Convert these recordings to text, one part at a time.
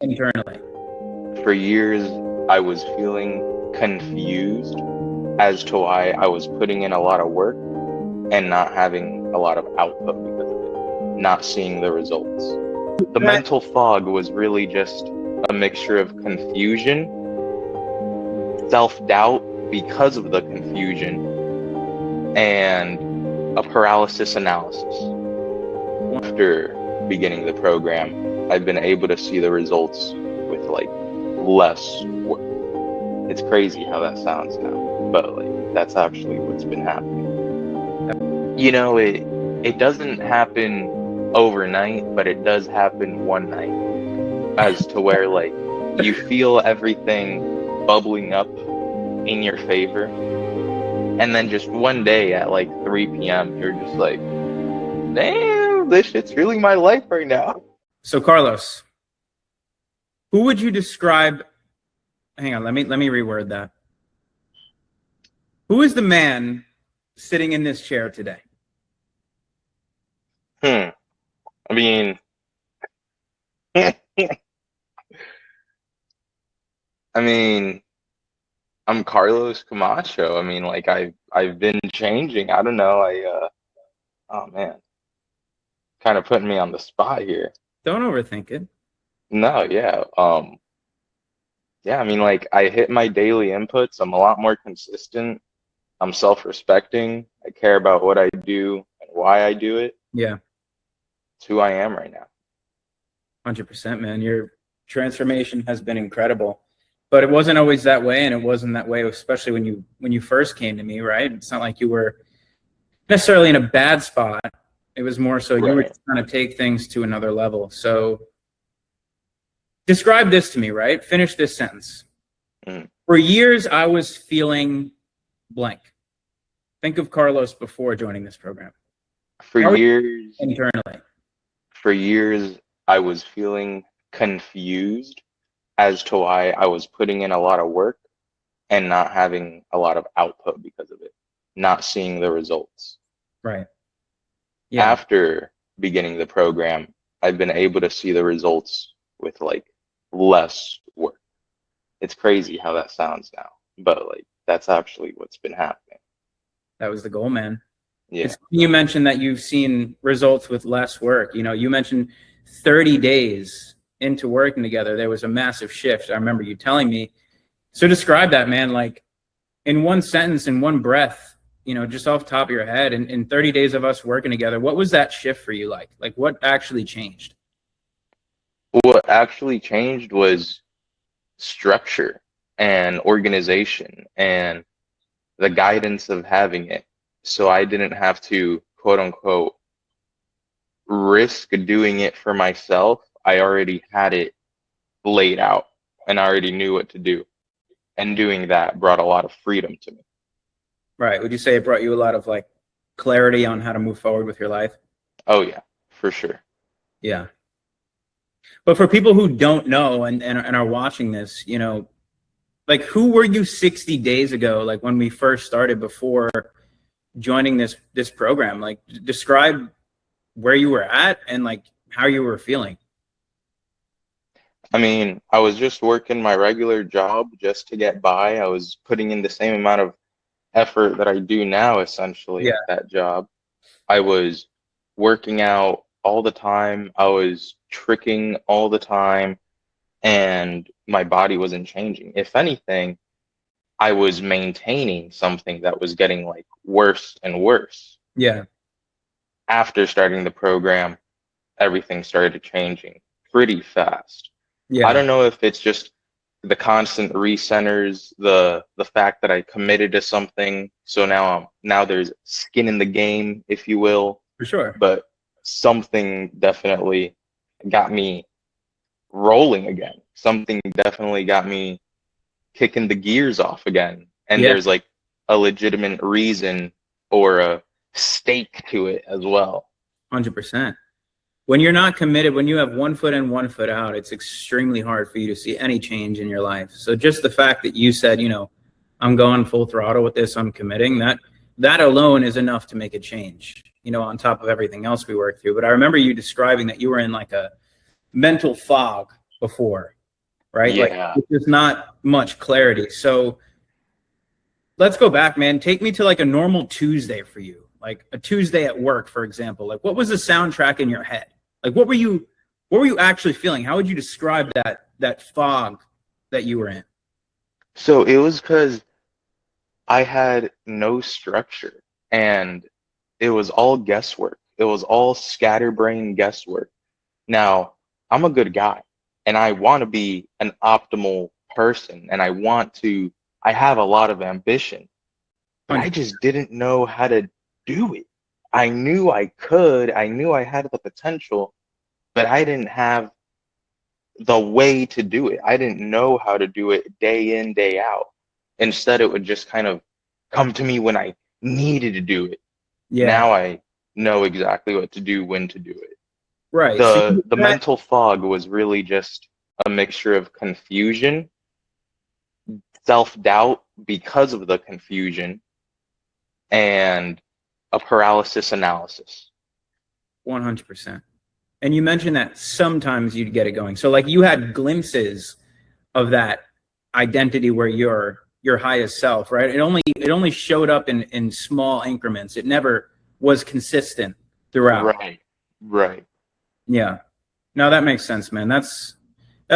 internally. For years, I was feeling confused as to why I was putting in a lot of work and not having a lot of output because of it, not seeing the results. The mental fog was really just a mixture of confusion, self-doubt because of the confusion, and a paralysis analysis. After beginning the program, I've been able to see the results with like less work. It's crazy how that sounds now, but like that's actually what's been happening. You know, it doesn't happen overnight, but it does happen one night, as to where like you feel everything bubbling up in your favor, and then just one day at like 3 p.m. you're just like, damn, this shit's really my life right now. So Carlos, who would you describe? Hang on, let me reword that. Who is the man sitting in this chair today? I mean, I'm Carlos Camacho. I mean, like I've been changing. I don't know. Oh man, kind of putting me on the spot here. Don't overthink it. No, yeah. Yeah, I mean, like I hit my daily inputs. I'm a lot more consistent. I'm self-respecting. I care about what I do and why I do it. Yeah. It's who I am right now. 100%, man. Your transformation has been incredible, but it wasn't always that way, and it wasn't that way, especially when you first came to me, right? It's not like you were necessarily in a bad spot. It was more so you were just trying to take things to another level. So describe this to me, right? Finish this sentence. For years, I was feeling blank. Think of Carlos before joining this program. For years, internally. For years, I was feeling confused as to why I was putting in a lot of work and not having a lot of output because of it, not seeing the results. Right. Yeah. After beginning the program, I've been able to see the results with like less work. It's crazy how that sounds now, but like that's actually what's been happening. That was the goal, man. Yeah. You mentioned that you've seen results with less work. You know, you mentioned 30 days into working together, there was a massive shift. I remember you telling me. So describe that, man, like in one sentence, in one breath, you know, just off the top of your head, in 30 days of us working together, what was that shift for you like? Like what actually changed? What actually changed was structure and organization and the guidance of having it. So I didn't have to, quote unquote, risk doing it for myself. I already had it laid out and I already knew what to do. And doing that brought a lot of freedom to me. Right. Would you say it brought you a lot of like clarity on how to move forward with your life? Oh yeah, for sure. Yeah. But for people who don't know and are watching this, you know, like who were you 60 days ago, like when we first started before joining this program? Like describe where you were at and like how you were feeling. I mean, I was just working my regular job just to get by. I was putting in the same amount of effort that I do now, essentially, at that job. I was working out all the time. I was tricking all the time, and my body wasn't changing. If anything, I was maintaining something that was getting like worse and worse. Yeah. After starting the program, everything started changing pretty fast. Yeah. I don't know if it's just the constant recenters, the fact that I committed to something, so now there's skin in the game, if you will. For sure. But something definitely got me rolling again. Something definitely got me kicking the gears off again. And there's like a legitimate reason or a stake to it as well. 100%. When you're not committed, when you have 1 foot in, 1 foot out, it's extremely hard for you to see any change in your life. So just the fact that you said, you know, I'm going full throttle with this, I'm committing, that alone is enough to make a change, you know, on top of everything else we work through. But I remember you describing that you were in like a mental fog before, right? Like Yeah. there's not much clarity. So let's go back, man. Take me to like a normal Tuesday for you, like a Tuesday at work, for example. Like what was the soundtrack in your head? Like what were you actually feeling? How would you describe that fog that you were in? So it was because I had no structure and it was all guesswork. It was all scatterbrain guesswork. Now, I'm a good guy and I want to be an optimal person and I have a lot of ambition, but I just didn't know how to do it. I knew I could, I knew I had the potential, but I didn't have the way to do it. I didn't know how to do it day in, day out. Instead, it would just kind of come to me when I needed to do it. Yeah. Now I know exactly what to do, when to do it. Right. The mental fog was really just a mixture of confusion, self-doubt because of the confusion, and a paralysis analysis. 100%. And you mentioned that sometimes you'd get it going. So like you had glimpses of that identity where you're your highest self, right? It only showed up in small increments. It never was consistent throughout. Right. Yeah. No, that makes sense, man. That's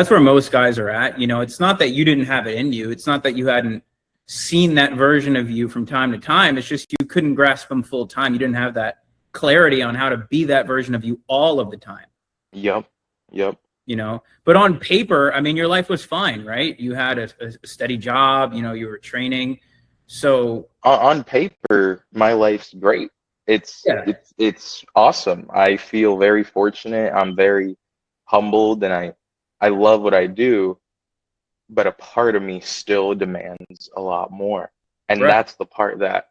where most guys are at. You know, it's not that you didn't have it in you. It's not that you hadn't seen that version of you from time to time. It's just you couldn't grasp them full time. You didn't have that clarity on how to be that version of you all of the time. Yep. You know, but on paper, I mean, your life was fine, right? You had a steady job, you know, you were training. So On paper, my life's great. It's awesome. I feel very fortunate. I'm very humbled and I love what I do, but a part of me still demands a lot more. And that's the part that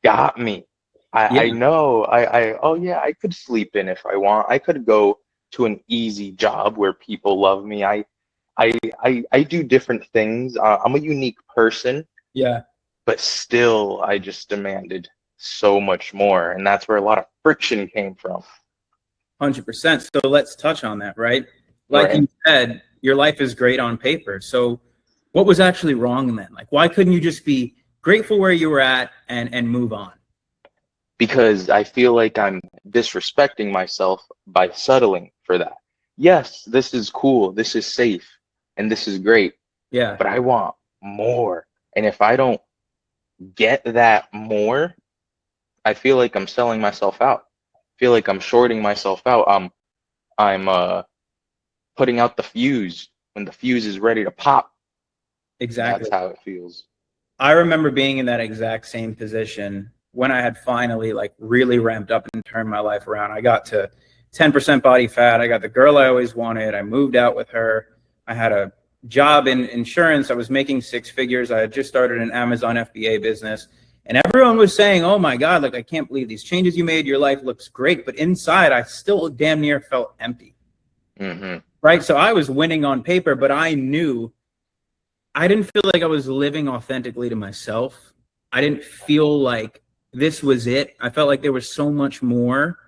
got me. I know I could sleep in if I want. I could go to an easy job where people love me. I do different things. I'm a unique person. Yeah. But still, I just demanded so much more. And that's where a lot of friction came from. 100%. So let's touch on that, right? Like you said, your life is great on paper. So what was actually wrong then? Like, why couldn't you just be grateful where you were at and move on? Because I feel like I'm disrespecting myself by settling for that. Yes, this is cool, this is safe, and this is great. Yeah. But I want more. And if I don't get that more, I feel like I'm selling myself out. I feel like I'm shorting myself out. I'm putting out the fuse when the fuse is ready to pop. Exactly. That's how it feels. I remember being in that exact same position when I had finally like really ramped up and turned my life around. I got to 10% body fat. I got the girl I always wanted. I moved out with her. I had a job in insurance. I was making 6 figures. I had just started an Amazon FBA business. And everyone was saying, oh my God, like, I can't believe these changes you made. Your life looks great. But inside, I still damn near felt empty. Mm-hmm. Right? So I was winning on paper, but I knew I didn't feel like I was living authentically to myself. I didn't feel like this was it. I felt like there was so much more.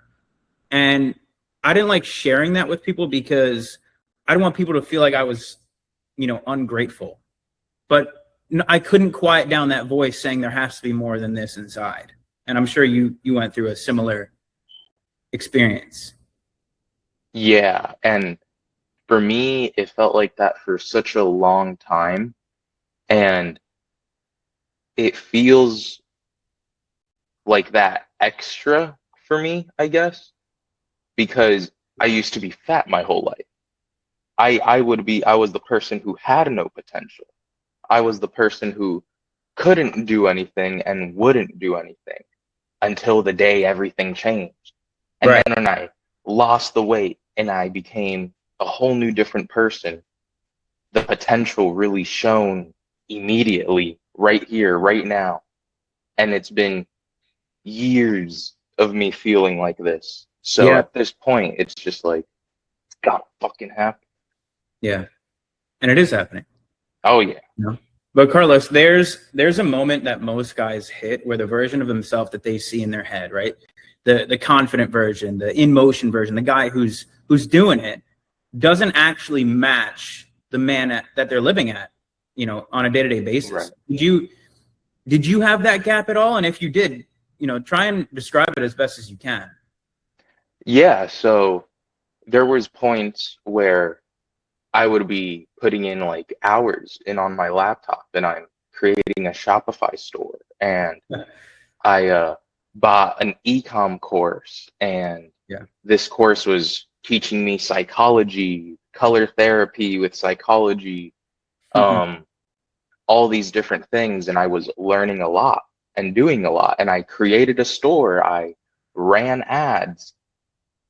And I didn't like sharing that with people because I didn't want people to feel like I was, you know, ungrateful. But I couldn't quiet down that voice saying there has to be more than this inside. And I'm sure you went through a similar experience. Yeah. And for me, it felt like that for such a long time. And it feels like that extra for me, I guess, because I used to be fat my whole life. I was the person who had no potential. I was the person who couldn't do anything and wouldn't do anything until the day everything changed. And then when I lost the weight and I became a whole new different person, the potential really shone immediately, right here, right now. And it's been years of me feeling like this. So at this point, it's just like, it's gotta fucking happen. Yeah. And it is happening. Oh yeah. Yeah. But Carlos, there's a moment that most guys hit where the version of themselves that they see in their head, right? The confident version, the in motion version, the guy who's doing it, doesn't actually match the man that they're living at, you know, on a day-to-day basis. Right. Did you have that gap at all? And if you did, you know, try and describe it as best as you can. Yeah, so there was points where I would be putting in like hours in on my laptop, and I'm creating a Shopify store, and I bought an ecom course, and Yeah. this course was teaching me psychology, color therapy with psychology, all these different things, and I was learning a lot and doing a lot. And I created a store, I ran ads,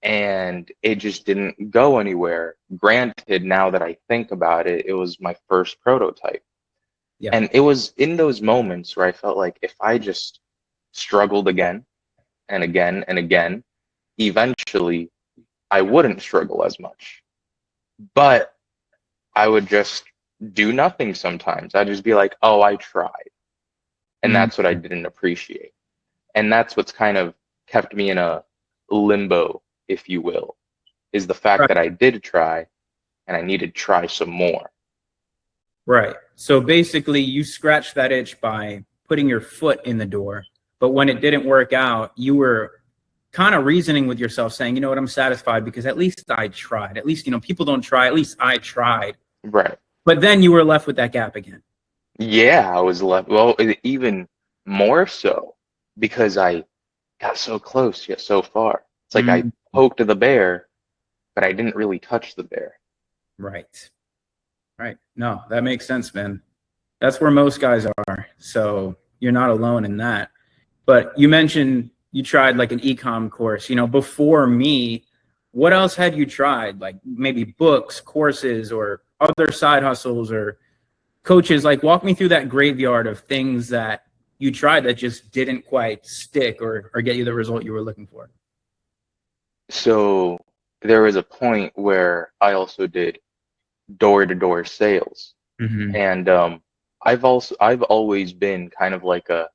and it just didn't go anywhere. Granted, now that I think about it, it was my first prototype. Yeah. And it was in those moments where I felt like if I just struggled again and again and again, eventually I wouldn't struggle as much. But I would just do nothing sometimes. I'd just be like, oh, I tried. And that's what I didn't appreciate. And that's what's kind of kept me in a limbo, if you will, is the fact that I did try and I needed to try some more. Right. So basically you scratched that itch by putting your foot in the door. But when it didn't work out, you were kind of reasoning with yourself saying, you know what, I'm satisfied because at least I tried. At least, you know, people don't try. At least I tried. Right. But then you were left with that gap again. Yeah, I was left, well, even more so because I got so close yet so far. It's like I poked the bear, but I didn't really touch the bear. Right. Right. No, that makes sense, man. That's where most guys are. So you're not alone in that. But you mentioned you tried like an ecom course, you know, before me. What else had you tried? Like maybe books, courses, or other side hustles or coaches? Like walk me through that graveyard of things that you tried that just didn't quite stick or get you the result you were looking for. So there was a point where I also did door-to-door sales. And I've always been kind of like a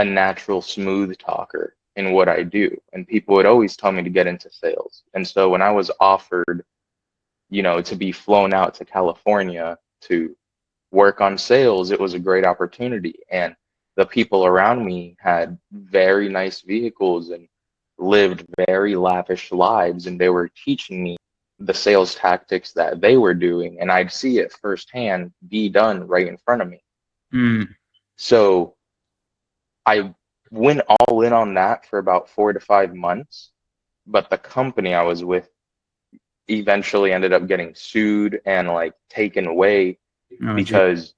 natural smooth talker in what I do, and people would always tell me to get into sales. And so when I was offered, you know, to be flown out to California to work on sales, it was a great opportunity. And the people around me had very nice vehicles and lived very lavish lives, and they were teaching me the sales tactics that they were doing, and I'd see it firsthand be done right in front of me. So I went all in on that for about 4 to 5 months, but the company I was with eventually ended up getting sued and like taken away because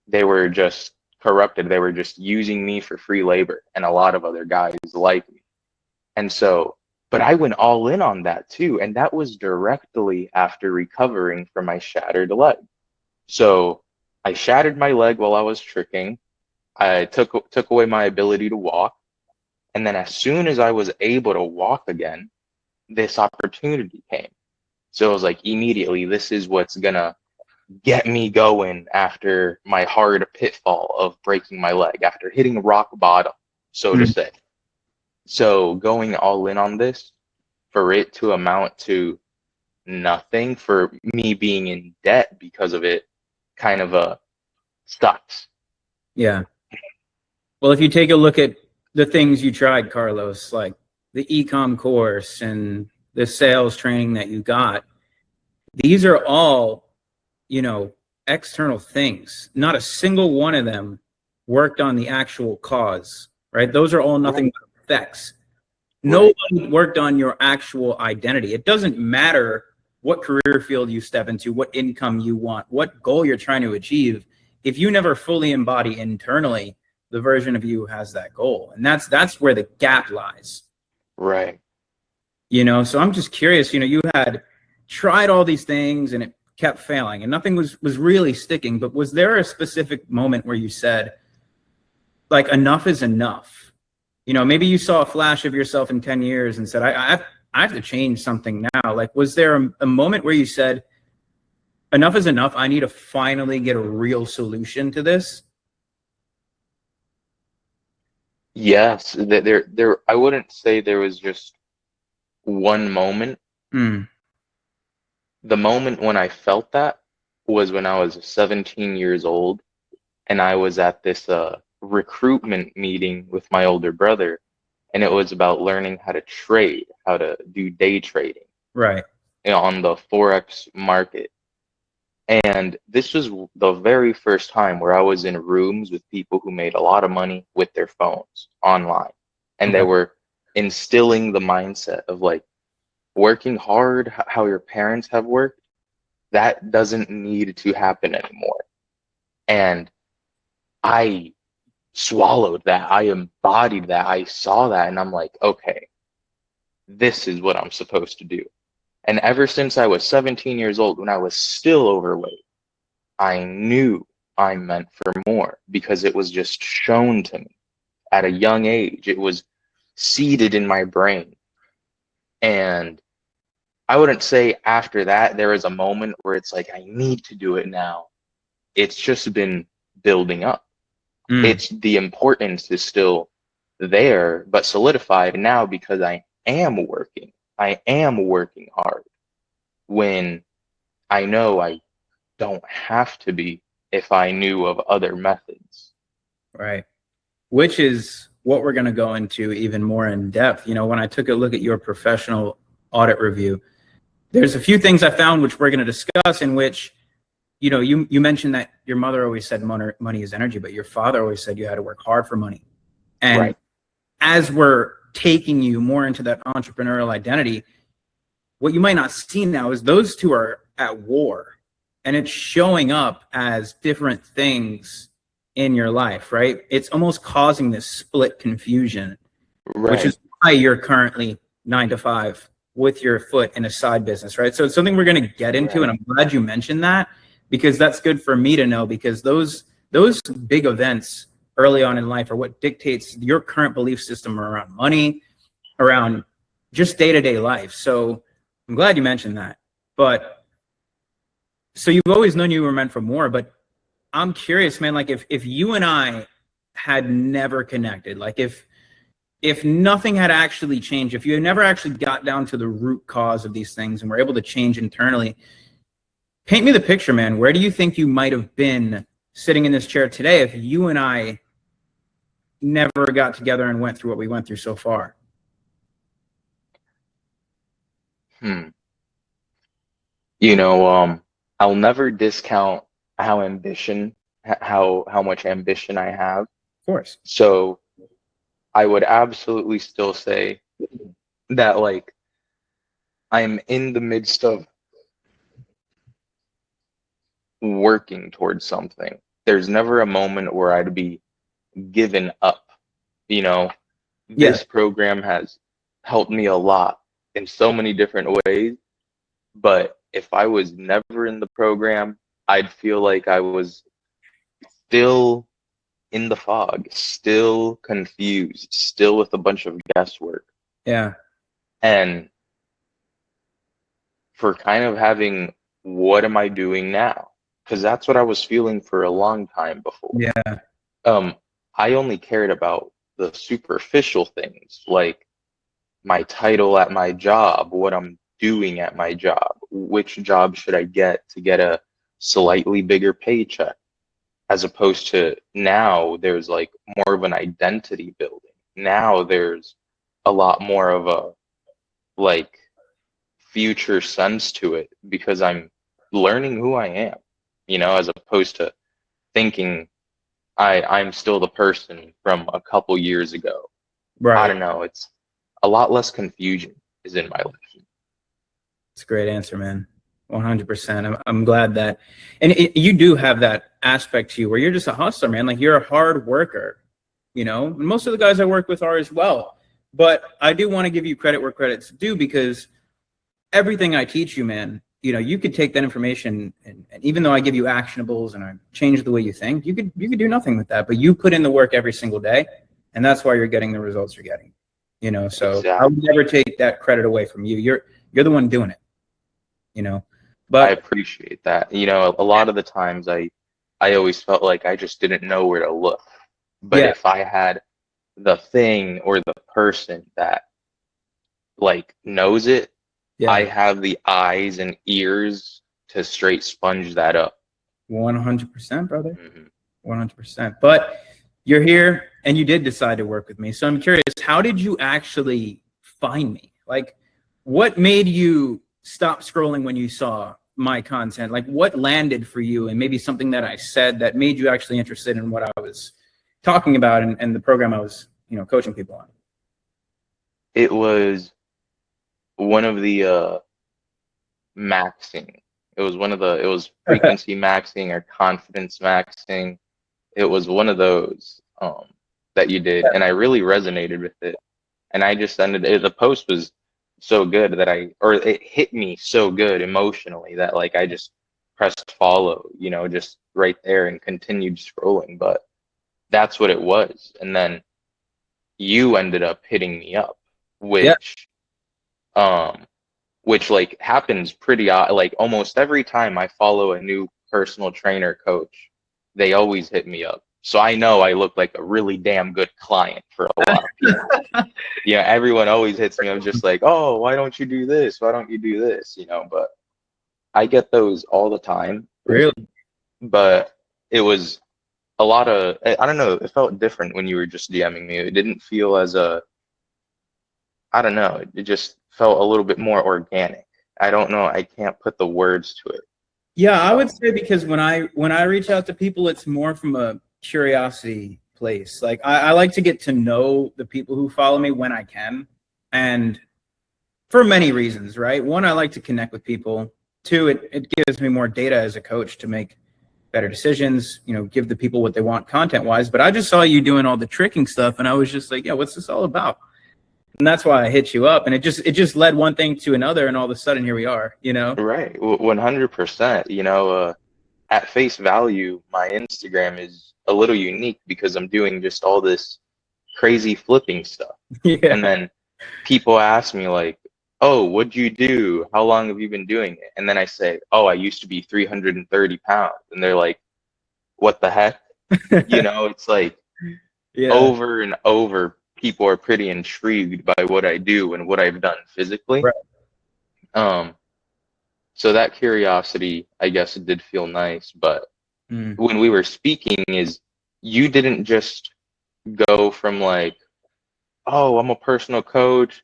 they were just corrupted. They were just using me for free labor and a lot of other guys like me. And so, but I went all in on that too. And that was directly after recovering from my shattered leg. So I shattered my leg while I was tricking. I took away my ability to walk. And then as soon as I was able to walk again, this opportunity came. So it was like immediately, this is what's gonna get me going after my hard pitfall of breaking my leg, after hitting rock bottom, so to say. So going all in on this, for it to amount to nothing, for me being in debt because of it, kind of sucks. Yeah. Well, if you take a look at the things you tried, Carlos, like the ecom course and the sales training that you got, these are all, you know, external things. Not a single one of them worked on the actual cause, right? Those are all nothing but effects. Nobody worked on your actual identity. It doesn't matter what career field you step into, what income you want, what goal you're trying to achieve. If you never fully embody internally the version of you who has that goal, and that's where the gap lies. Right. You know, so I'm just curious, you know, you had tried all these things and it kept failing and nothing was really sticking, but was there a specific moment where you said, like, enough is enough? You know, maybe you saw a flash of yourself in 10 years and said, I have to change something now. Like, was there a moment where you said, enough is enough, I need to finally get a real solution to this? Yes, there I wouldn't say there was just one moment, The moment when I felt that was when I was 17 years old, and I was at this recruitment meeting with my older brother, and it was about learning how to trade, how to do day trading, Right. on the Forex market. And this was the very first time where I was in rooms with people who made a lot of money with their phones online. And they Okay. were instilling the mindset of like working hard, how your parents have worked, that doesn't need to happen anymore. And I swallowed that. I embodied that. I saw that. And I'm like, okay, this is what I'm supposed to do. And ever since I was 17 years old, when I was still overweight, I knew I meant for more because it was just shown to me at a young age. It was seeded in my brain. And I wouldn't say after that there was a moment where it's like, I need to do it now. It's just been building up. Mm, It's the importance is still there, but solidified now because I am working. I am working hard when I know I don't have to be if I knew of other methods. right. Which is what we're going to go into even more in depth. You know, when I took a look at your professional audit review, there's a few things I found which we're going to discuss, in which, you know, you mentioned that your mother always said money is energy, but your father always said you had to work hard for money. And Right. as we're taking you more into that entrepreneurial identity, what you might not see now is those two are at war, and it's showing up as different things in your life, right? It's almost causing this split confusion, which Right. is why you're currently 9 to 5 with your foot in a side business, right? So it's something we're going to get into, and Right. I'm glad you mentioned that, because that's good for me to know, because those big events early on in life are what dictates your current belief system around money, around just day-to-day life. So I'm glad you mentioned that. But so you've always known you were meant for more, but I'm curious, man, like if you and I had never connected, like if nothing had actually changed, if you had never actually got down to the root cause of these things and were able to change internally, paint me the picture, man. Where do you think you might have been sitting in this chair today if you and I never got together and went through what we went through so far? Hmm. I'll never discount how ambition, how much ambition I have. Of course. So I would absolutely still say that like I'm in the midst of working towards something. There's never a moment where I'd be given up. You know, Yeah. this program has helped me a lot in so many different ways, but if I was never in the program, I'd feel like I was still in the fog, still confused, still with a bunch of guesswork. Yeah. And for kind of having, what am I doing now? Because that's what I was feeling for a long time before. Yeah. Um, I only cared about the superficial things, like my title at my job, what I'm doing at my job, which job should I get to get a slightly bigger paycheck, as opposed to now there's like more of an identity building. Now there's a lot more of a like future sense to it because I'm learning who I am, as opposed to thinking I'm still the person from a couple years ago. I Right. don't know. It's a lot less confusion is in my life. It's a great answer, man. 100%. I'm glad that, and you do have that aspect to you where you're just a hustler, man. Like you're a hard worker, and most of the guys I work with are as well. But I do want to give you credit where credit's due, because everything I teach you, man, you could take that information, and even though I give you actionables and I change the way you think, you could do nothing with that. But you put in the work every single day, and that's why you're getting the results you're getting. So I would Exactly. never take that credit away from you. You're the one doing it. I But appreciate that. A lot of the times I always felt like I just didn't know where to look. But yeah, if I had the thing or the person that like knows it, Yeah. I have the eyes and ears to straight sponge that up. 100%, brother. Mhm. 100%. But you're here and you did decide to work with me. So I'm curious, how did you actually find me? Like, what made you stop scrolling when you saw my content? Like, what landed for you, and maybe something that I said that made you actually interested in what I was talking about and the program I was, coaching people on? It was one of the maxing. It was frequency maxing or confidence maxing. It was one of those that you did, and I really resonated with it. And I just the post was so good that it hit me so good emotionally that like I just pressed follow, just right there and continued scrolling. But that's what it was. And then you ended up hitting me up, Yeah. um, which like happens like almost every time I follow a new personal trainer coach, they always hit me up. So I know I look like a really damn good client for a lot of people. Everyone always hits me up just like, oh, why don't you do this? Why don't you do this? But I get those all the time. Really? But it was a lot of, I don't know, it felt different when you were just DMing me. It didn't feel I don't know, it just felt a little bit more organic. I don't know, I can't put the words to it. Yeah, I would say because when I reach out to people, it's more from a curiosity place. Like I like to get to know the people who follow me when I can, and for many reasons, right? One, I like to connect with people. Two, it gives me more data as a coach to make better decisions, give the people what they want content wise. But I just saw you doing all the tricking stuff and I was just like, yeah, what's this all about? And that's why I hit you up. And it just led one thing to another, and all of a sudden here we are, Right, 100%. At face value, my Instagram is a little unique because I'm doing just all this crazy flipping stuff. Yeah. And then people ask me like, oh, what'd you do? How long have you been doing it? And then I say, oh, I used to be 330 pounds. And they're like, what the heck? It's like Yeah. over and over, people are pretty intrigued by what I do and what I've done physically. Right. So that curiosity, I guess, it did feel nice. But when we were speaking, you didn't just go from like, oh, I'm a personal coach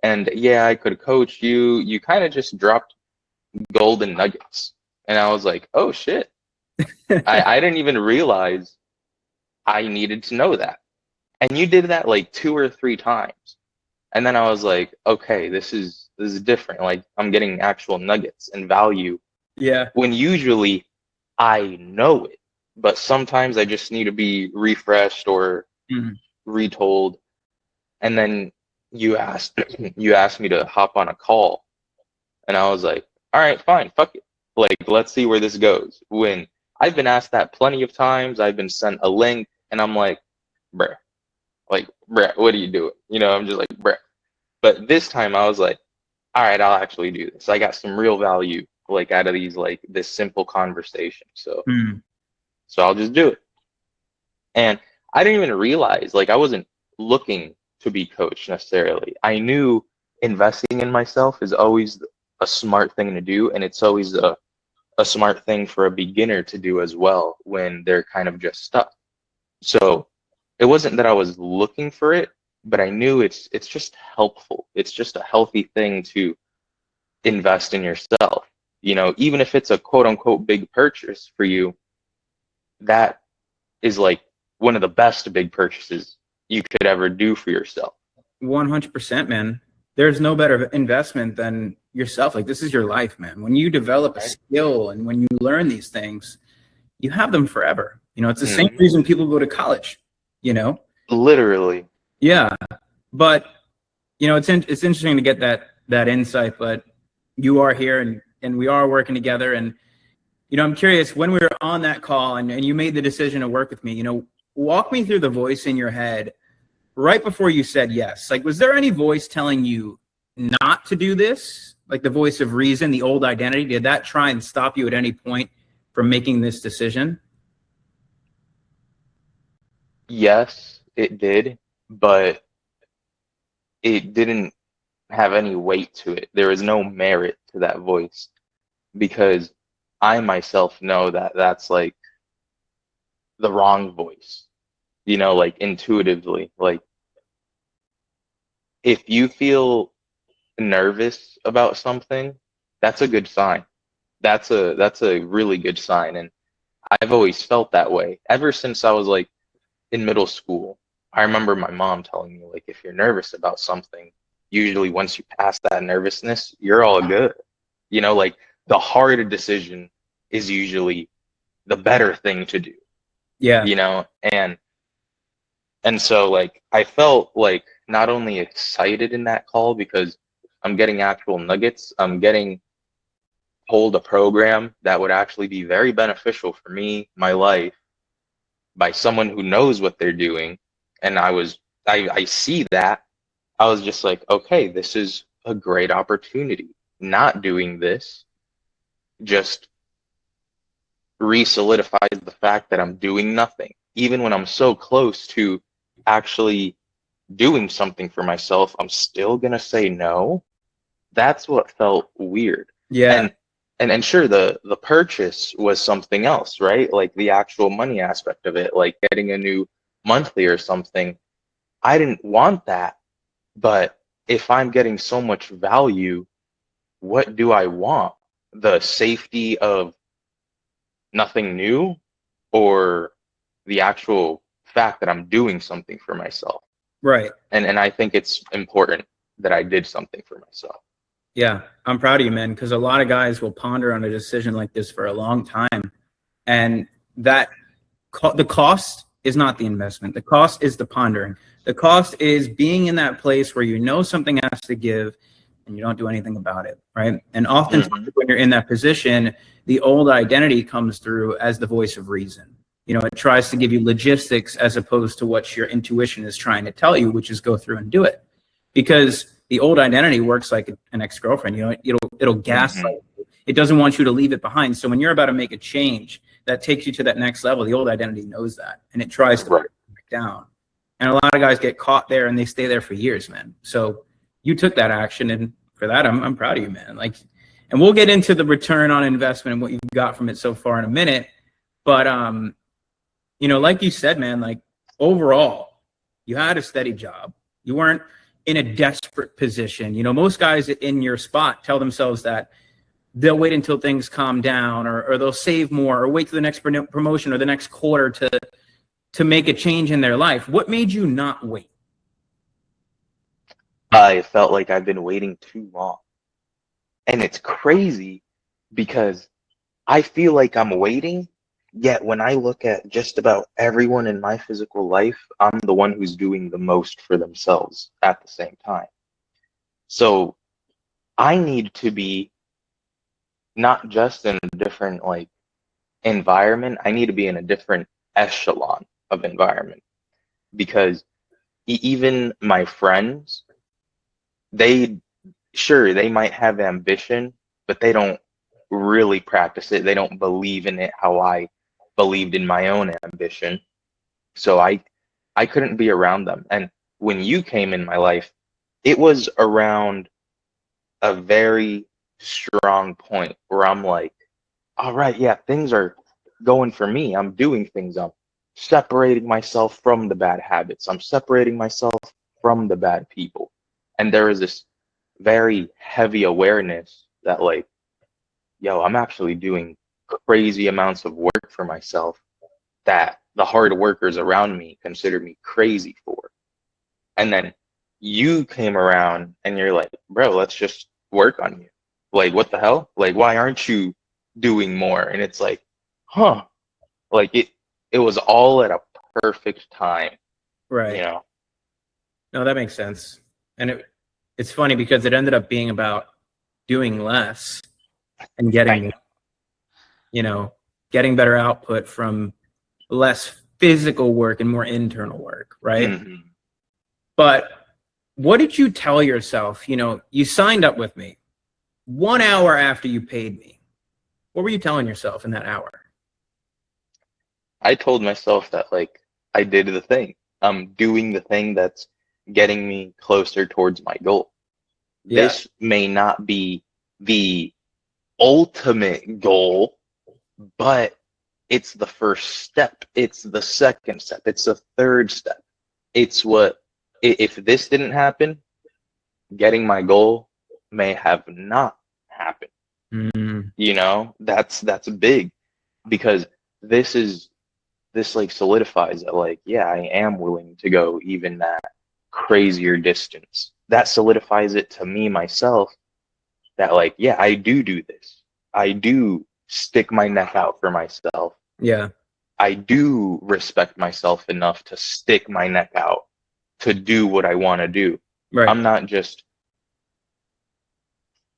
and yeah, I could coach you. You kind of just dropped golden nuggets. And I was like, oh shit. I didn't even realize I needed to know that. And you did that like 2 or 3 times. And then I was like, okay, this is different. Like I'm getting actual nuggets and value. Yeah. When usually I know it, but sometimes I just need to be refreshed or retold. And then you asked me to hop on a call, and I was like, all right, fine, fuck it. Like, let's see where this goes. When I've been asked that plenty of times, I've been sent a link, and I'm like, bruh, what are you doing? I'm just like, bruh. But this time I was like, all right, I'll actually do this. I got some real value, like, out of this simple conversation. So I'll just do it. And I didn't even realize, like, I wasn't looking to be coached necessarily. I knew investing in myself is always a smart thing to do, and it's always a smart thing for a beginner to do as well when they're kind of just stuck. So it wasn't that I was looking for it, but I knew it's just helpful. It's just a healthy thing to invest in yourself. Even if it's a quote unquote big purchase for you, that is like one of the best big purchases you could ever do for yourself. 100%, man. There's no better investment than yourself. Like, this is your life, man. When you develop a skill and when you learn these things, you have them forever. It's the same reason people go to college, Literally. Yeah. But, it's interesting to get that insight, but you are here and we are working together. And, I'm curious, when we were on that call and you made the decision to work with me, walk me through the voice in your head right before you said yes. Like, was there any voice telling you not to do this? Like the voice of reason, the old identity, did that try and stop you at any point from making this decision? Yes, it did, but it didn't have any weight to it. There is no merit to that voice because I myself know that that's like the wrong voice, like intuitively. Like if you feel nervous about something, that's a good sign. That's a really good sign. And I've always felt that way ever since I was like in middle school. I remember my mom telling me like if you're nervous about something, usually once you pass that nervousness, you're all good. Like the hard decision is usually the better thing to do, Yeah. And so like I felt like not only excited in that call because I'm getting actual nuggets, I'm getting told a program that would actually be very beneficial for me, my life, by someone who knows what they're doing. And I see that. I was just like, okay, this is a great opportunity. Not doing this just re-solidifies the fact that I'm doing nothing. Even when I'm so close to actually doing something for myself, I'm still gonna say no. That's what felt weird. Yeah. And sure, the purchase was something else, right? Like the actual money aspect of it, like getting a new monthly or something. I didn't want that, but if I'm getting so much value, what do I want? The safety of nothing new, or the actual fact that I'm doing something for myself? Right. And I think it's important that I did something for myself. Yeah. I'm proud of you, man, because a lot of guys will ponder on a decision like this for a long time. And that the cost is not the investment. The cost is the pondering. The cost is being in that place where you know something has to give and you don't do anything about it, right? And often when you're in that position, the old identity comes through as the voice of reason. It tries to give you logistics as opposed to what your intuition is trying to tell you, which is go through and do it. Because the old identity works like an ex-girlfriend. It'll gaslight you. It doesn't want you to leave it behind. So when you're about to make a change that takes you to that next level, the old identity knows that, and it tries to break it down. And a lot of guys get caught there, and they stay there for years, man. So you took that action, and for that, I'm proud of you, man. And we'll get into the return on investment and what you've got from it so far in a minute. But like you said, man, like overall, you had a steady job. You weren't in a desperate position. Most guys in your spot tell themselves that they'll wait until things calm down, or they'll save more, or wait to the next promotion or the next quarter to make a change in their life. What made you not wait? I felt like I've been waiting too long. And it's crazy because I feel like I'm waiting, yet when I look at just about everyone in my physical life, I'm the one who's doing the most for themselves at the same time. So I need to be not just in a different environment, I need to be in a different echelon of environment, because even my friends, they might have ambition, but they don't really practice it. They don't believe in it how I believed in my own ambition. So I couldn't be around them. And when you came in my life, it was around a very strong point where I'm like, all right, yeah, things are going for me. I'm doing things. I'm separating myself from the bad habits. I'm separating myself from the bad people. And there is this very heavy awareness that yo, I'm actually doing crazy amounts of work for myself that the hard workers around me consider me crazy for. And then you came around and you're like, bro, let's just work on you. Like, what the hell? Like, why aren't you doing more? And it's like, huh. Like it was all at a perfect time. Right. No, that makes sense. And it's funny because it ended up being about doing less and getting better output from less physical work and more internal work, right? Mm-hmm. But what did you tell yourself? You signed up with me 1 hour after you paid me. What were you telling yourself in that hour? I told myself that I did the thing. I'm doing the thing that's getting me closer towards my goal. Yeah. This may not be the ultimate goal, but it's the first step. It's the second step. It's the third step. It's what, if this didn't happen, getting my goal may have not happened. Mm, You know, that's big, because this like solidifies that, like, yeah, I am willing to go even that crazier distance. That solidifies it to me myself that, like, yeah, I do this. I do stick my neck out for myself. yeah. I do respect myself enough to stick my neck out to do what I want to do. Right. I'm not just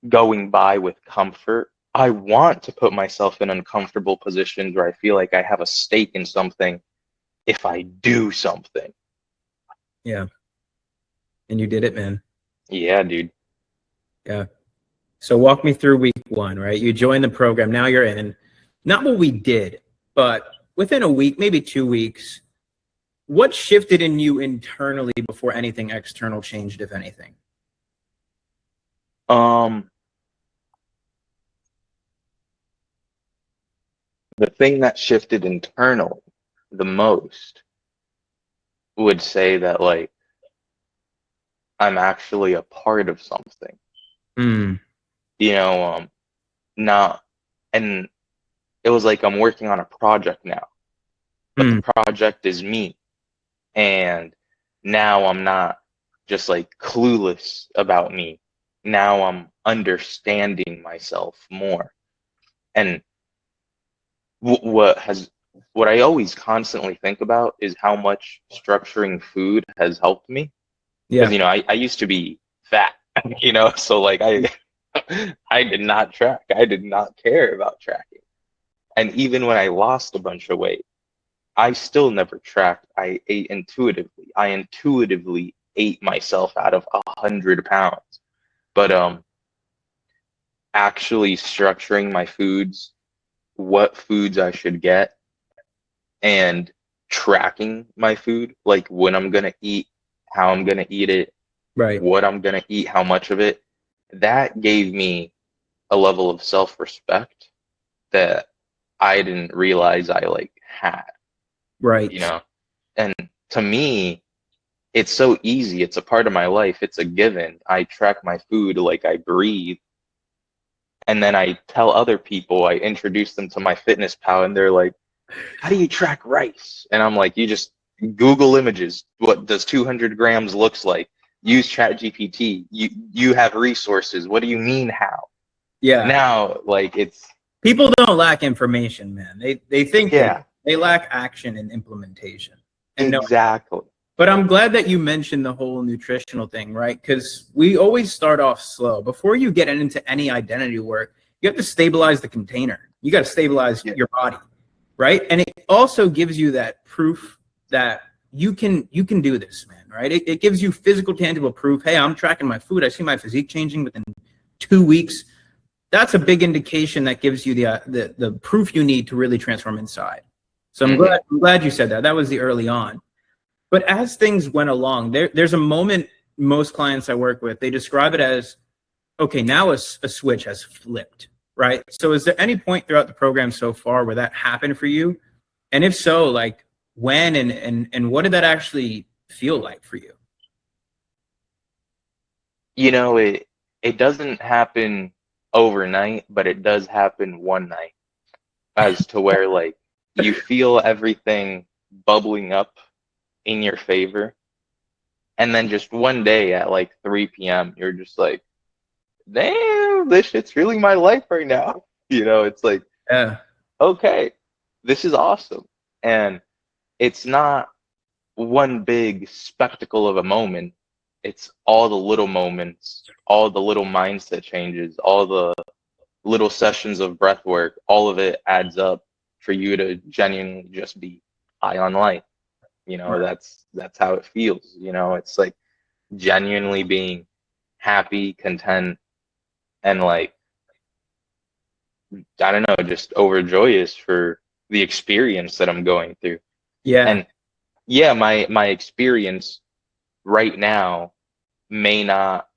going by with comfort. I want to put myself in uncomfortable positions where I feel like I have a stake in something if I do something. Yeah. And you did it, man. Yeah, dude. Yeah. So walk me through week one, right? You joined the program. Now you're in. Not what we did, but within a week, maybe 2 weeks, what shifted in you internally before anything external changed, if anything? The thing that shifted internally the most would say that, like, I'm actually a part of something. Mm, You know, not, and it was like I'm working on a project now, but the project is me. And now I'm not just like clueless about me. Now I'm understanding myself more. And what I always constantly think about is how much structuring food has helped me. Because, yeah. I used to be fat, so like I did not track. I did not care about tracking. And even when I lost a bunch of weight, I still never tracked. I ate intuitively. I intuitively ate myself out of 100 pounds. But actually structuring my foods, what foods I should get, and tracking my food, like when I'm gonna eat, how I'm gonna eat it, Right. what I'm gonna eat, how much of it, that gave me a level of self-respect that I didn't realize I like had. Right. And to me, it's so easy. It's a part of my life. It's a given. I track my food like I breathe. And then I tell other people, I introduce them to my fitness pal, and they're like, how do you track rice? And I'm like, you just Google images. What does 200 grams looks like? Use ChatGPT. You have resources. What do you mean how? Yeah. Now, like, it's, People don't lack information, man. They think yeah, they lack action and implementation. And no, exactly. but I'm glad that you mentioned the whole nutritional thing, right? Because we always start off slow. Before you get into any identity work, you have to stabilize the container. You got to stabilize your body, right? And it also gives you that proof that you can do this, man, right? It gives you physical, tangible proof. Hey, I'm tracking my food. I see my physique changing within 2 weeks. That's a big indication that gives you the proof you need to really transform inside. So I'm glad you said that. That was the early on. But as things went along, there's a moment most clients I work with, they describe it as, okay, now a switch has flipped, right? So is there any point throughout the program so far where that happened for you? And if so, like when and what did that actually feel like for you? It doesn't happen overnight, but it does happen one night, as to where, like, you feel everything bubbling up in your favor, and then just one day at like 3 p.m. you're just like, damn, this shit's really my life right now. It's like, Yeah. okay, this is awesome. And it's not one big spectacle of a moment. It's all the little moments, all the little mindset changes, all the little sessions of breath work. All of it adds up for you to genuinely just be high on life. That's how it feels. It's like genuinely being happy, content, and, like, I don't know, just overjoyous for the experience that I'm going through. Yeah. And yeah, my experience right now may not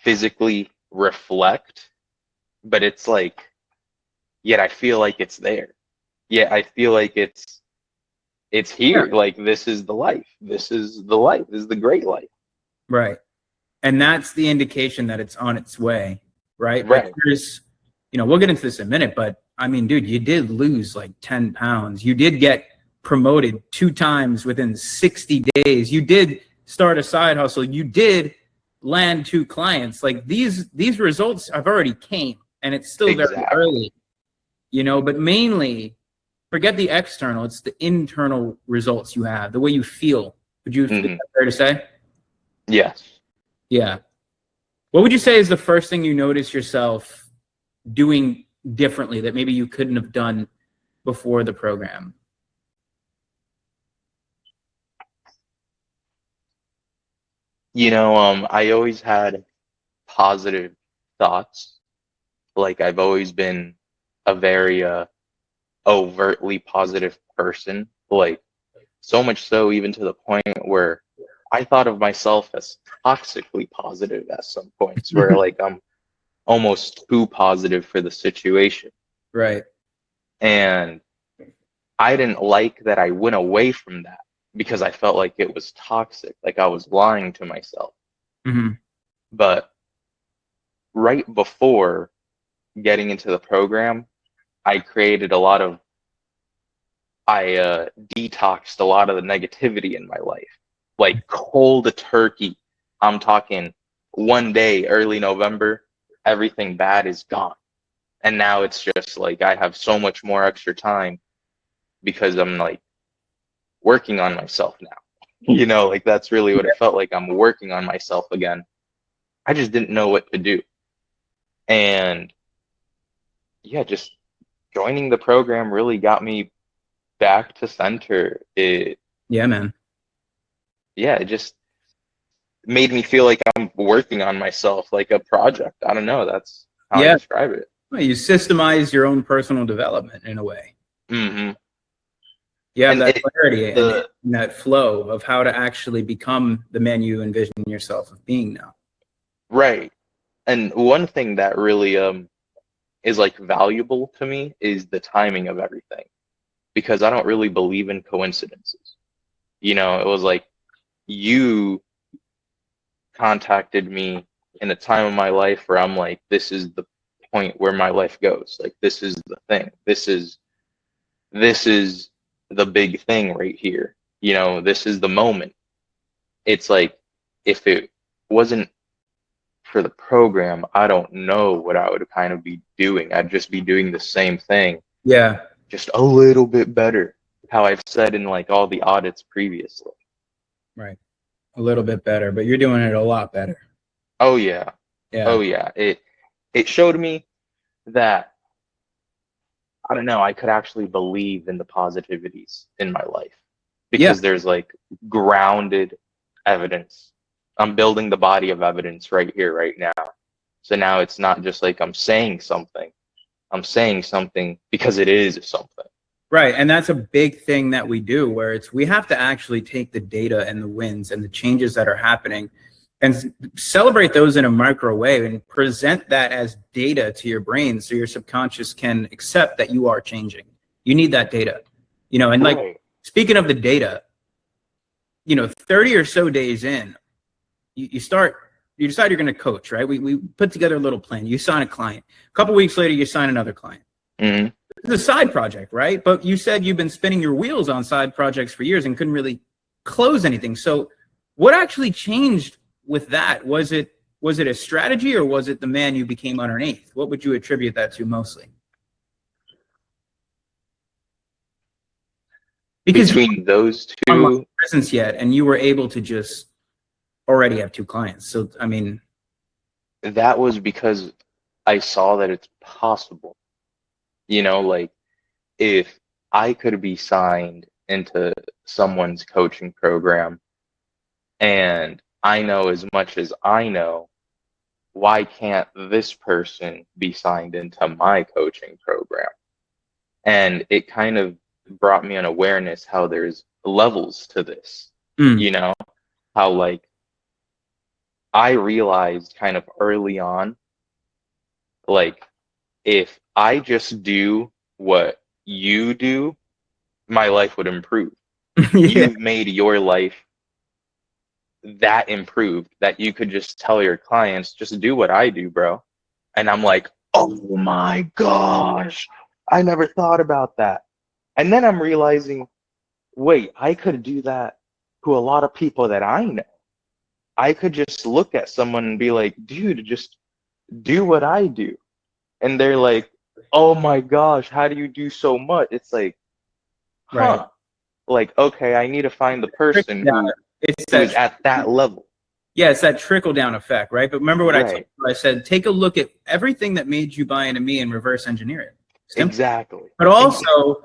physically reflect, but it's like, yet I feel like it's there. Yet I feel like it's here. Yeah. Like, this is the life. This is the life. This is the great life. Right. And that's the indication that it's on its way, right? Right. Like there's, we'll get into this in a minute, but I mean, dude, you did lose like 10 pounds. You did get promoted 2 times within 60 days. You did start a side hustle. You did land 2 clients. Like these results have already came, and it's still very early, but mainly forget the external. It's the internal results you have, the way you feel. Would you, is that fair to say? Yes. Yeah. What would you say is the first thing you notice yourself doing differently that maybe you couldn't have done before the program? I always had positive thoughts. Like, I've always been a very overtly positive person. Like, so much so even to the point where I thought of myself as toxically positive at some points, where like I'm almost too positive for the situation. Right. And I didn't like that I went away from that because I felt like it was toxic, like I was lying to myself. Mm-hmm. But right before getting into the program, I detoxed a lot of the negativity in my life. Like cold turkey. I'm talking one day, early November, everything bad is gone. And now it's just like I have so much more extra time because I'm like working on myself now. Like that's really what it felt like. I'm working on myself again. I just didn't know what to do. And yeah, just joining the program really got me back to center. Yeah, man. It just made me feel like I'm working on myself, like a project. I don't know. That's how I describe it. Well, you systemize your own personal development in a way. Mm-hmm. You have that clarity and that flow of how to actually become the man you envision yourself of being now. Right. And one thing that really is like valuable to me is the timing of everything, because I don't really believe in coincidences. It was like you contacted me in a time of my life where I'm like, this is the point where my life goes. Like, this is the thing. This is the big thing right here. This is the moment. It's like, if it wasn't for the program, I don't know what I would kind of be doing. I'd just be doing the same thing. Yeah. Just a little bit better. How I've said in like all the audits previously. Right. A little bit better, but you're doing it a lot better. Oh yeah. Yeah. Oh yeah. It showed me that, I don't know, I could actually believe in the positivities in my life because there's like grounded evidence. I'm building the body of evidence right here, right now. So now it's not just like I'm saying something. I'm saying something because it is something. Right. And that's a big thing that we do, where we have to actually take the data and the wins and the changes that are happening and celebrate those in a micro way and present that as data to your brain so your subconscious can accept that you are changing. You need that data, and like, speaking of the data, 30 or so days in, you decide you're going to coach, right? We put together a little plan. You sign a client. A couple weeks later, you sign another client. Mm-hmm. It's a side project, right? But you said you've been spinning your wheels on side projects for years and couldn't really close anything. So what actually changed with that? Was it a strategy, or was it the man you became underneath? What would you attribute that to mostly? Because between those two, presence yet, and you were able to just already have 2 clients. So I mean, that was because I saw that it's possible. Like, if I could be signed into someone's coaching program and I know as much as I know, why can't this person be signed into my coaching program? And it kind of brought me an awareness how there's levels to this, how like I realized kind of early on, like, if I just do what you do, my life would improve. Yeah. You've made your life that improved that you could just tell your clients, just do what I do, bro. And I'm like, oh my gosh, I never thought about that. And then I'm realizing, wait, I could do that to a lot of people that I know. I could just look at someone and be like, dude, just do what I do. And they're like, oh my gosh, how do you do so much? It's like, Right. huh. Like, okay, I need to find the person who It's who that is at that level. Yeah, it's that trickle down effect, right? But remember what I told Right. you. I said, take a look at everything that made you buy into me and reverse engineer it. Simple. Exactly. But also,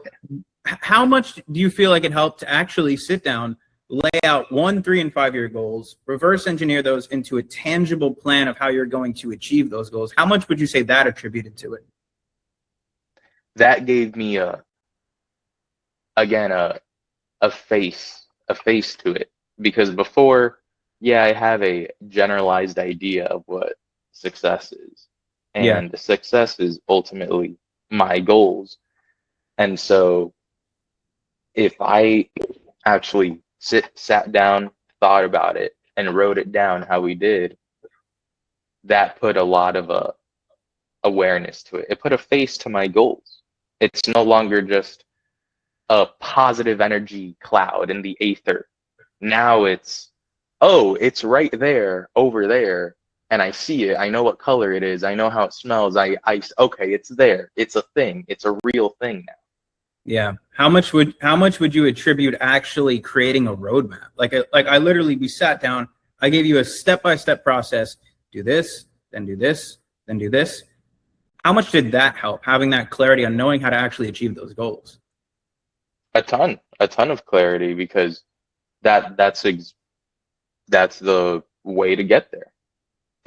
how much do you feel like it helped to actually sit down, lay out 1, 3, and 5 year goals, reverse engineer those into a tangible plan of how you're going to achieve those goals? How much would you say that attributed to it? That gave me again a face to it, because before, yeah, I have a generalized idea of what success is, Yeah. and the success is ultimately my goals. And so if I actually sat down, thought about it, and wrote it down how we did, that put a lot of awareness to it. It put a face to my goals. It's no longer just a positive energy cloud in the aether. Now it's, oh, it's right there, over there, and I see it. I know what color it is. I know how it smells. Okay, it's there. It's a thing. It's a real thing now. Yeah. How much would you attribute actually creating a roadmap? Like I literally, we sat down, I gave you a step-by-step process. Do this, then do this, then do this. How much did that help, having that clarity on knowing how to actually achieve those goals? A ton of clarity, because that's the way to get there.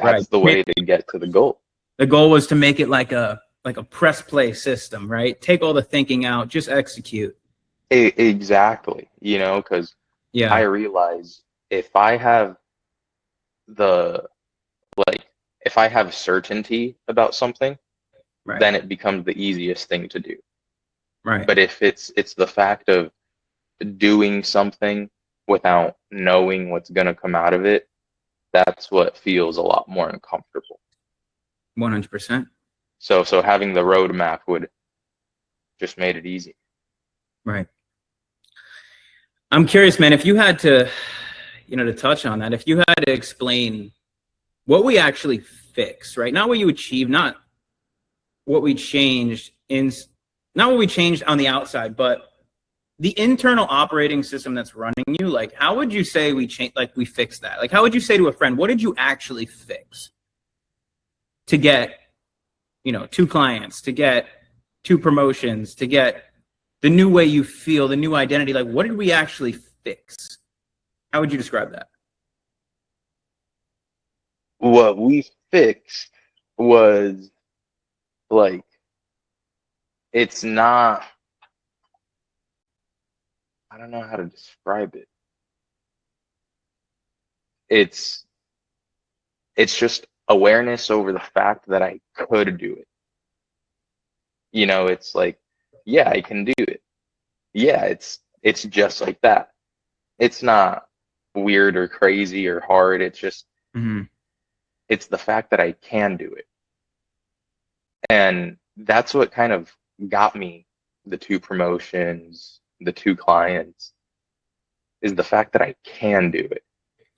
Right. That's the way to get to the goal. The goal was to make it like a press play system, right? Take all the thinking out, just execute. Exactly. Because I Yeah. realize if I have the like if I have certainty about something, Right. then it becomes the easiest thing to do. Right. But if it's the fact of doing something without knowing what's going to come out of it, that's what feels a lot more uncomfortable. 100%. So having the roadmap would just made it easy. Right. I'm curious, man, if you had to, to touch on that, if you had to explain what we actually fix, right? Not what you achieve, not what we changed not what we changed on the outside, but the internal operating system that's running you. Like, how would you say we fixed that? Like, how would you say to a friend, what did you actually fix to get, 2 clients, to get 2 promotions, to get the new way you feel, the new identity? Like, what did we actually fix? How would you describe that? What we fixed was, like, it's not, I don't know how to describe it. It's just awareness over the fact that I could do it. It's like, yeah, I can do it. Yeah, it's just like that. It's not weird or crazy or hard. It's just, it's the fact that I can do it. And that's what kind of got me the 2 promotions, the 2 clients, is the fact that I can do it.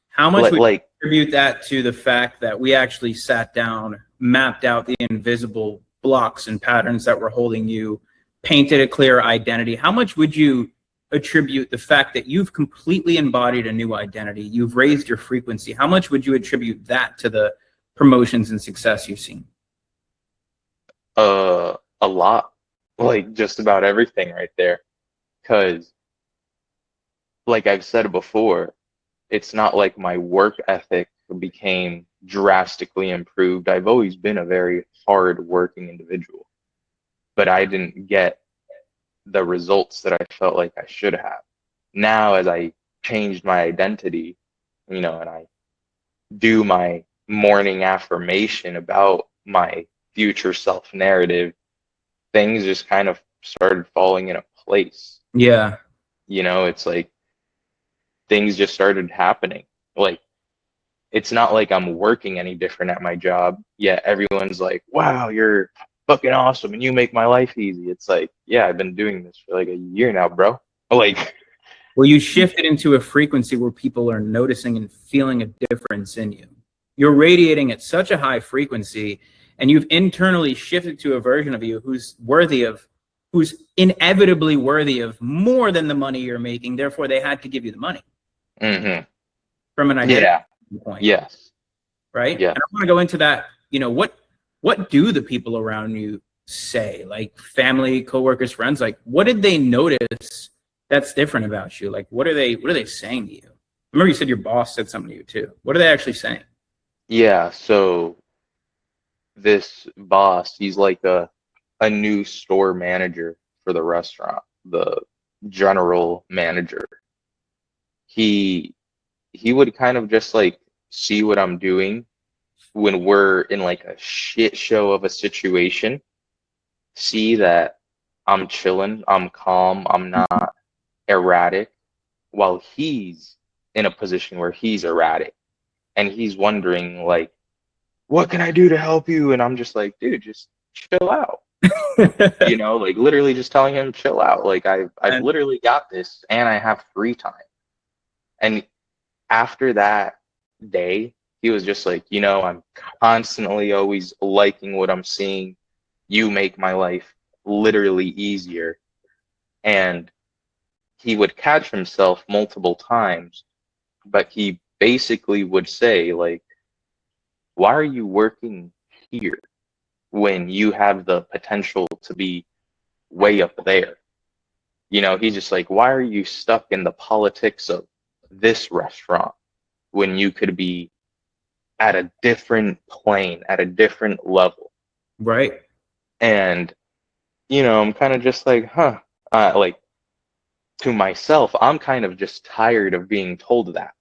How much would you Like, attribute that to the fact that we actually sat down, mapped out the invisible blocks and patterns that were holding you, painted a clear identity? How much would you attribute the fact that you've completely embodied a new identity, you've raised your frequency? How much would you attribute that to the promotions and success you've seen? a lot. Like, just about everything right there. Because, like I've said before, it's not like my work ethic became drastically improved. I've always been a very hard working individual, but I didn't get the results that I felt like I should have. Now, as I changed my identity, and I do my morning affirmation about my future self narrative, things just kind of started falling into place. Yeah. You know, it's like things just started happening. Like, it's not like I'm working any different at my job, yet everyone's like, wow, you're fucking awesome and you make my life easy. It's like, yeah, I've been doing this for like a year now, bro. Like, Well, you shifted into a frequency where people are noticing and feeling a difference in you. You're radiating at such a high frequency, and you've internally shifted to a version of you who's inevitably worthy of more than the money you're making. Therefore, they had to give you the money from an identity point. Yes. Right. Yeah. And I want to go into that. You know, what do the people around you say? Like family, coworkers, friends. Like, what did they notice that's different about you? Like, what are they saying to you? I remember you said your boss said something to you too. What are they actually saying? Yeah. So this boss, he's like a new store manager for the restaurant, the general manager. He would kind of just like see what I'm doing when we're in like a shit show of a situation, see that I'm chilling, I'm calm, I'm not erratic, while he's in a position where he's erratic and he's wondering like, what can I do to help you? And I'm just like, dude, just chill out. You know, like literally just telling him chill out. Like I've literally got this and I have free time. And after that day, he was just like, you know, I'm constantly always liking what I'm seeing. You make my life literally easier. And he would catch himself multiple times, but he basically would say, like, why are you working here when you have the potential to be way up there? You know, he's just like, why are you stuck in the politics of this restaurant when you could be at a different plane, at a different level? Right. And, you know, I'm kind of just like, like to myself, I'm kind of just tired of being told that.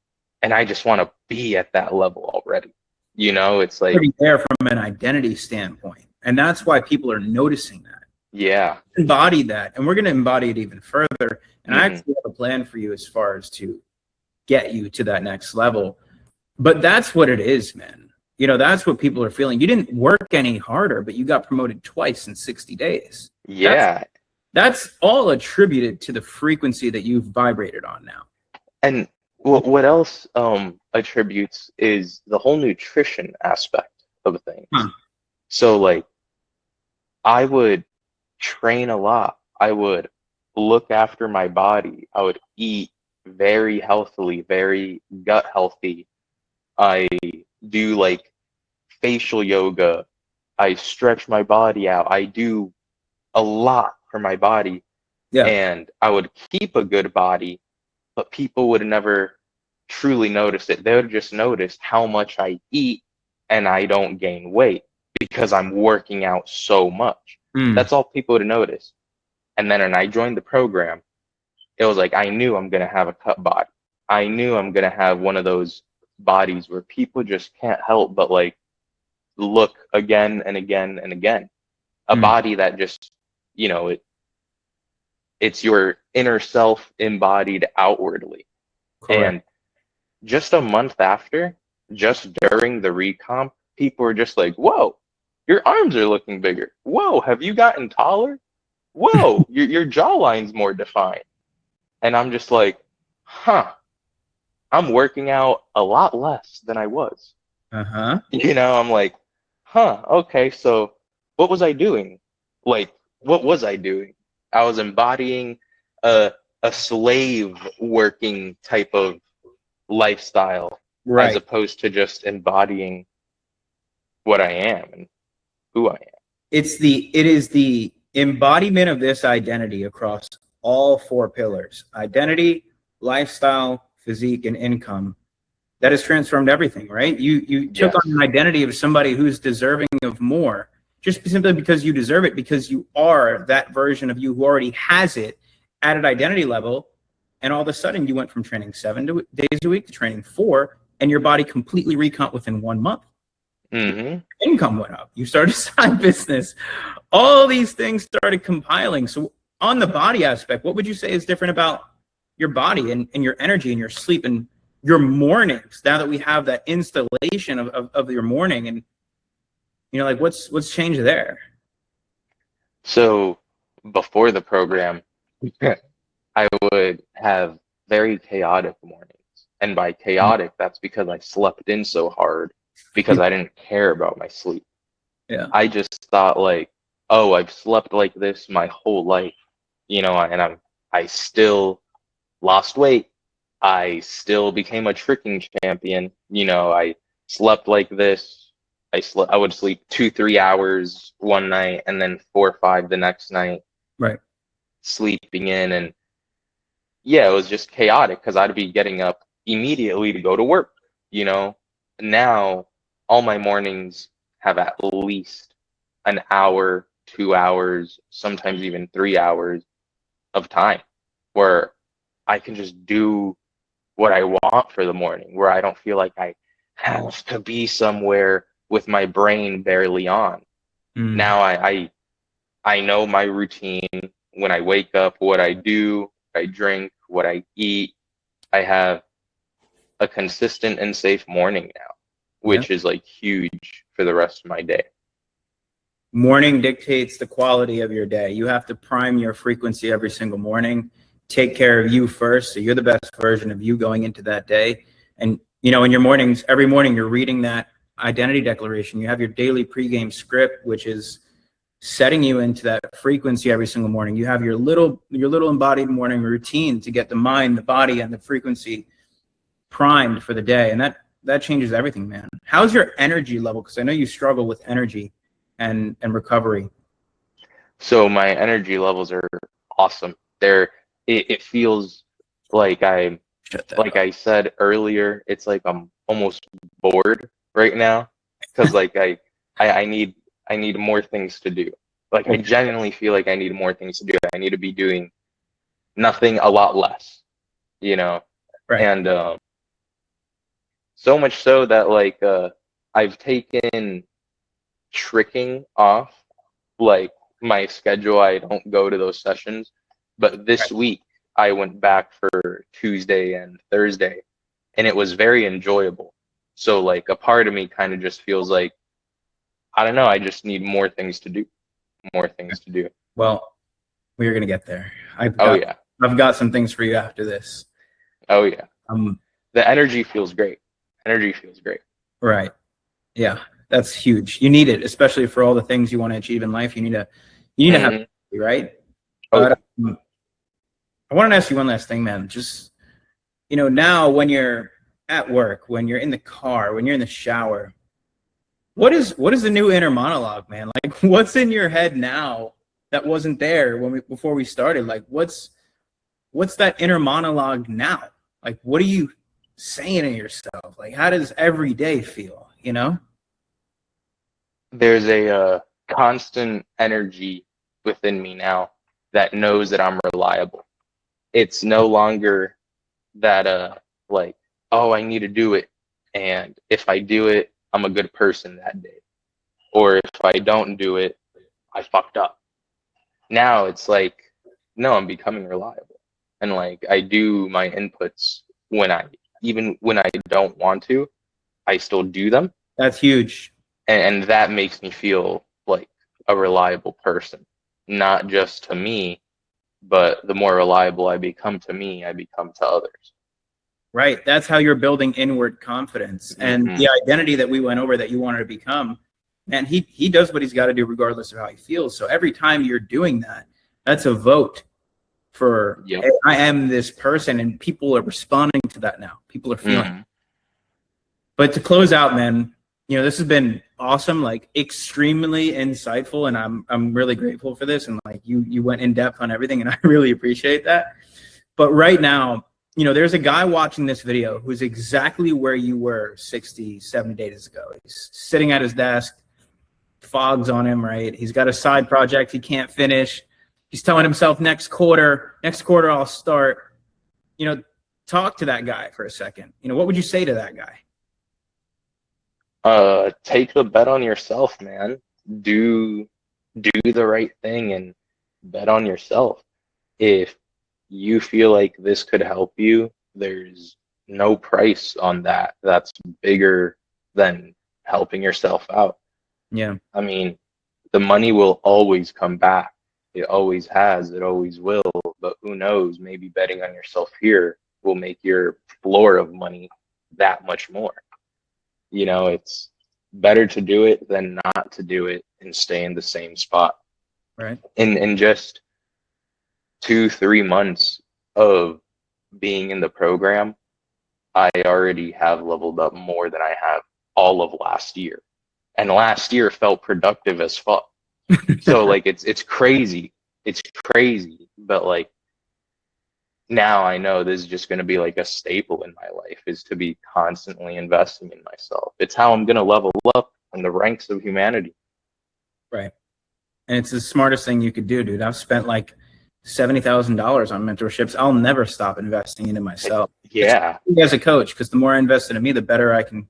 And I just want to be at that level already. You know, it's like Already there from an identity standpoint. And that's why people are noticing that. Yeah. Embody that. And we're going to embody it even further. And I actually have a plan for you as far as to get you to that next level. But that's what it is, man. You know, that's what people are feeling. You didn't work any harder, but you got promoted twice in 60 days. Yeah. That's all attributed to the frequency that you've vibrated on now. And what else attributes is the whole nutrition aspect of things. So like I would train a lot. I would look after my body. I would eat very healthily, very gut healthy. I do like facial yoga. I stretch my body out. I do a lot for my body. Yeah. And I would keep a good body, but people would never truly notice it. They would just notice how much I eat and I don't gain weight because I'm working out so much. That's all people would notice. And then when I joined the program, it was like I knew I'm going to have a cut body. I knew I'm going to have one of those bodies where people just can't help but like look again and again and again. A body that just, you know, it's your inner self embodied outwardly. Correct. And just a month after, just during the recomp, people were just like, whoa, your arms are looking bigger. Whoa, have you gotten taller? Whoa, your jawline's more defined. And I'm just like, I'm working out a lot less than I was. You know, I'm like, okay, so what was I doing? Like, what was I doing? I was embodying a slave working type of lifestyle, as opposed to just embodying what I am and who I am. It is the embodiment of this identity across all four pillars: identity, lifestyle, physique, and income. That has transformed everything, right? You took on an identity of somebody who's deserving of more, just simply because you deserve it, because you are that version of you who already has it at an identity level. And all of a sudden you went from training 7 days a week to training 4, and your body completely recomped within 1 month. Mm-hmm. Income went up. You started a side business. All these things started compiling. So on the body aspect, what would you say is different about your body and your energy and your sleep and your mornings now that we have that installation of your morning? And, you know, like what's changed there? So before the program, I would have very chaotic mornings. And by chaotic, that's because I slept in so hard because I didn't care about my sleep. Yeah. I just thought like, oh, I've slept like this my whole life, you know, and I still lost weight. I still became a tricking champion. You know, I slept like this. I would sleep 2-3 hours one night and then 4 or 5 the next night. Right. Sleeping in, and yeah, it was just chaotic because I'd be getting up immediately to go to work, you know. Now all my mornings have at least an hour, 2 hours, sometimes even 3 hours of time where I can just do what I want for the morning, where I don't feel like I have to be somewhere with my brain barely on. Now I know my routine when I wake up, what I do, what I drink, what I eat. I have a consistent and safe morning now, which is like huge for the rest of my day. Morning dictates the quality of your day. You have to prime your frequency every single morning. Take care of you first, so you're the best version of you going into that day. And, you know, in your mornings, every morning you're reading that identity declaration. You have your daily pregame script, which is setting you into that frequency every single morning. You have your little embodied morning routine to get the mind, the body, and the frequency primed for the day. And that changes everything, man. How's your energy level? Because I know you struggle with energy and recovery. So my energy levels are awesome. It feels like I said earlier, it's like I'm almost bored right now because like I need more things to do. Like I genuinely feel like I need more things to do. I need to be doing nothing a lot less, you know. Right. And so much so that like I've taken tricking off like my schedule. I don't go to those sessions, but this week I went back for Tuesday and Thursday, and it was very enjoyable. So like a part of me kind of just feels like, I don't know, I just need more things to do. Well, we're gonna get there. I've got some things for you after this. Oh yeah. The energy feels great. Right. Yeah, that's huge. You need it, especially for all the things you want to achieve in life. You need to have it, right? Oh, but I want to ask you one last thing, man. Just, you know, now when you're at work, when you're in the car, when you're in the shower, what is the new inner monologue, man? Like, what's in your head now that wasn't there before we started? Like, what's that inner monologue now? Like, what are you saying to yourself? Like, how does every day feel, you know? There's a constant energy within me now that knows that I'm reliable. It's no longer that like, oh, I need to do it, and if I do it, I'm a good person that day, or if I don't do it, I fucked up. Now it's like, no, I'm becoming reliable, and like I do my inputs even when I don't want to, I still do them. That's huge. And that makes me feel like a reliable person, not just to me, but the more reliable I become to me, I become to others. Right. That's how you're building inward confidence. And the identity that we went over that you wanted to become, man, he does what he's got to do regardless of how he feels. So every time you're doing that, that's a vote for, hey, I am this person, and people are responding to that now. People are feeling. But to close out, man, you know, this has been awesome, like extremely insightful, and I'm really grateful for this. And like you went in depth on everything, and I really appreciate that. But right now, you know, there's a guy watching this video who's exactly where you were 60, 70 days ago. He's sitting at his desk, fog's on him, right? He's got a side project he can't finish. He's telling himself next quarter I'll start. You know, talk to that guy for a second. You know, what would you say to that guy? Take the bet on yourself, man. Do the right thing and bet on yourself. If you feel like this could help you, there's no price on that that's bigger than helping yourself out. Yeah. I mean, the money will always come back. It always has, it always will. But who knows, maybe betting on yourself here will make your floor of money that much more. You know, it's better to do it than not to do it and stay in the same spot. Right. In just 2-3 months of being in the program, I already have leveled up more than I have all of last year. And last year felt productive as fuck. So like it's crazy. It's crazy. But like now I know this is just gonna be like a staple in my life, is to be constantly investing in myself. It's how I'm gonna level up in the ranks of humanity. Right. And it's the smartest thing you could do, dude. I've spent like $70,000 on mentorships. I'll never stop investing into myself. Yeah. As a coach, because the more I invest into me, the better I can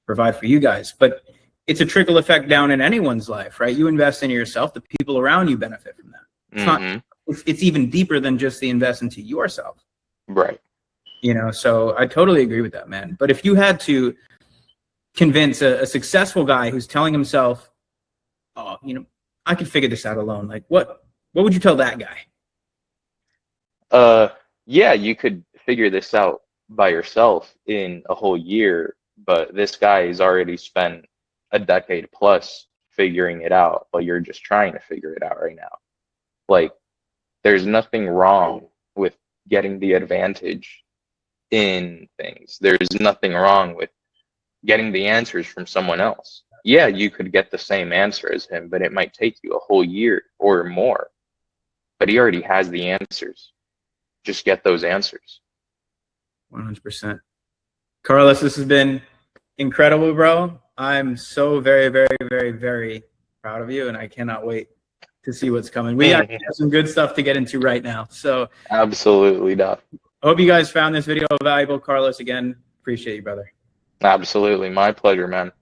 provide for you guys. But it's a trickle effect down in anyone's life, right? You invest into yourself, the people around you benefit from that. It's not. It's even deeper than just the invest into yourself. Right. You know, so I totally agree with that, man. But if you had to convince a successful guy who's telling himself, oh, you know, I could figure this out alone, like what would you tell that guy? Yeah, you could figure this out by yourself in a whole year, but this guy has already spent a decade plus figuring it out, but you're just trying to figure it out right now. Like, there's nothing wrong with getting the advantage in things. There's nothing wrong with getting the answers from someone else. Yeah, you could get the same answer as him, but it might take you a whole year or more. But he already has the answers. Just get those answers. 100%. Carlos, this has been incredible, bro. I'm so very, very, very, very proud of you, and I cannot wait to see what's coming. We have some good stuff to get into right now. So absolutely, Doc. I hope you guys found this video valuable. Carlos, again, appreciate you, brother. Absolutely. My pleasure, man.